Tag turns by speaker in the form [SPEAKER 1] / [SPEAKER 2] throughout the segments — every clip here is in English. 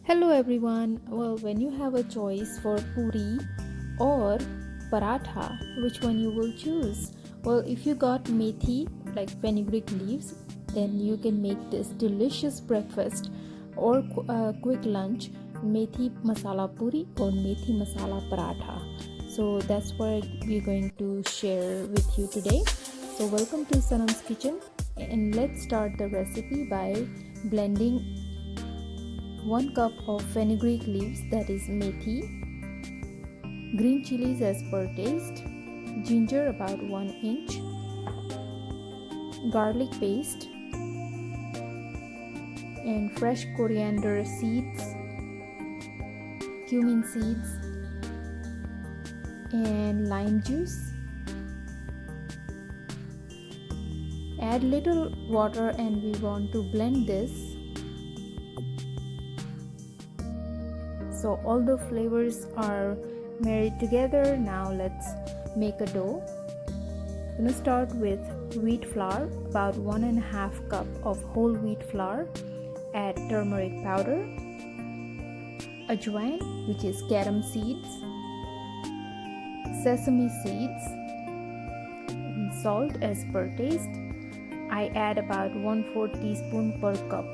[SPEAKER 1] Hello everyone. Well, when you have a choice for puri or paratha, which one you will choose? Well, if you got methi, like fenugreek leaves, then you can make this delicious breakfast or quick lunch, methi masala puri or methi masala paratha. So that's what we're going to share with you today. So welcome to Sanam's kitchen, and let's start the recipe by blending 1 cup of fenugreek leaves, that is methi, green chilies as per taste, ginger about 1 inch, garlic paste, and fresh coriander seeds, cumin seeds, and lime juice. Add little water and we want to blend this. So all the flavors are married together. Now let's make a dough. I'm going to start with wheat flour, about 1.5 cup of whole wheat flour. Add turmeric powder, ajwain, which is garam seeds, sesame seeds, and salt as per taste. I add about 1/4 teaspoon per cup,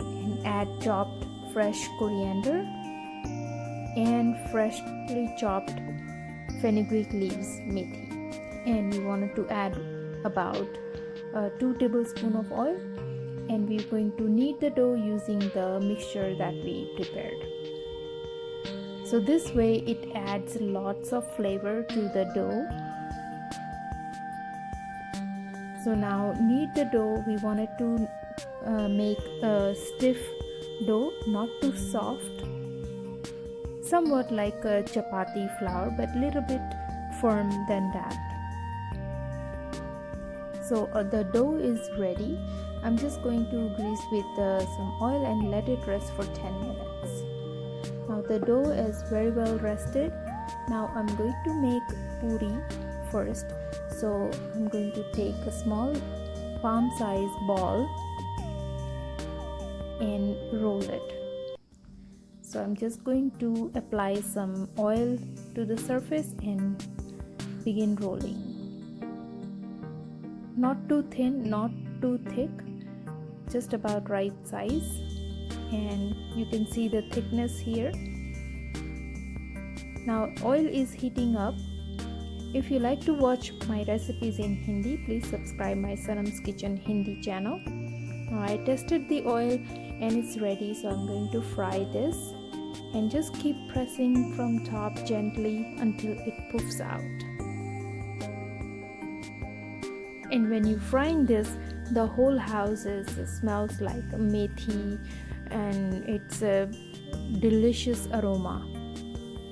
[SPEAKER 1] and add chopped fresh coriander and freshly chopped fenugreek leaves methi, and we wanted to add about 2 tablespoons of oil, and we're going to knead the dough using the mixture that we prepared. So this way it adds lots of flavor to the dough. So now knead the dough. We wanted to make a stiff dough, not too soft, somewhat like a chapati flour, but a little bit firm than that. So the dough is ready. I'm just going to grease with some oil and let it rest for 10 minutes. Now the dough is very well rested. Now I'm going to make puri first. So I'm going to take a small palm size ball and roll it. So I'm just going to apply some oil to the surface and begin rolling. Not too thin, not too thick, just about right size, and you can see the thickness here. Now oil is heating up. If you like to watch my recipes in Hindi, please subscribe my Sanam's Kitchen Hindi channel. Now I tested the oil and it's ready, so I'm going to fry this, and just keep pressing from top gently until it puffs out. And when you're frying this, the whole house smells like methi, and it's a delicious aroma.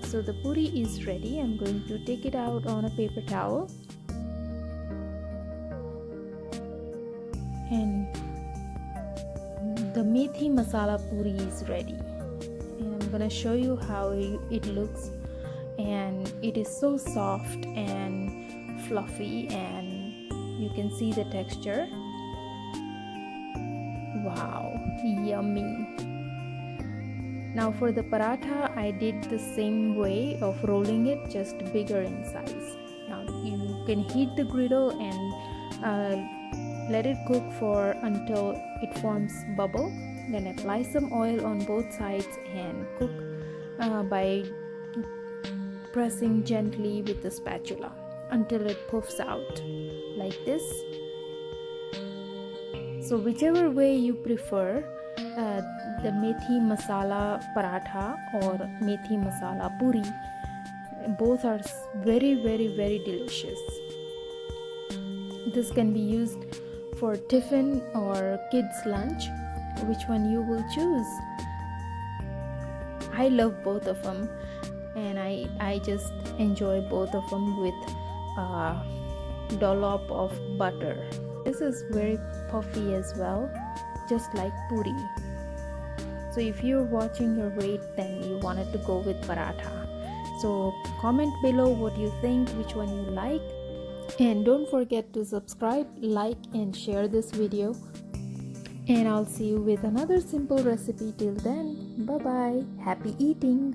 [SPEAKER 1] So the puri is ready. I'm going to take it out on a paper towel, and the methi masala puri is ready, and I'm gonna show you how it looks. And it is so soft and fluffy, and you can see the texture. Wow, yummy. Now for the paratha, I did the same way of rolling it, just bigger in size. Now you can heat the griddle and let it cook for until it forms bubble. Then apply some oil on both sides and cook by pressing gently with the spatula until it puffs out like this. So whichever way you prefer, the methi masala paratha or methi masala puri, both are very delicious. This can be used for tiffin or kids lunch. Which one you will choose? I love both of them, and I just enjoy both of them with a dollop of butter. This is very puffy as well, just like puri. So if you're watching your weight, then you wanted to go with paratha. So comment below what you think, which one you like, and don't forget to subscribe, like, and share this video. And I'll see you with another simple recipe. Till then, bye bye. Happy eating.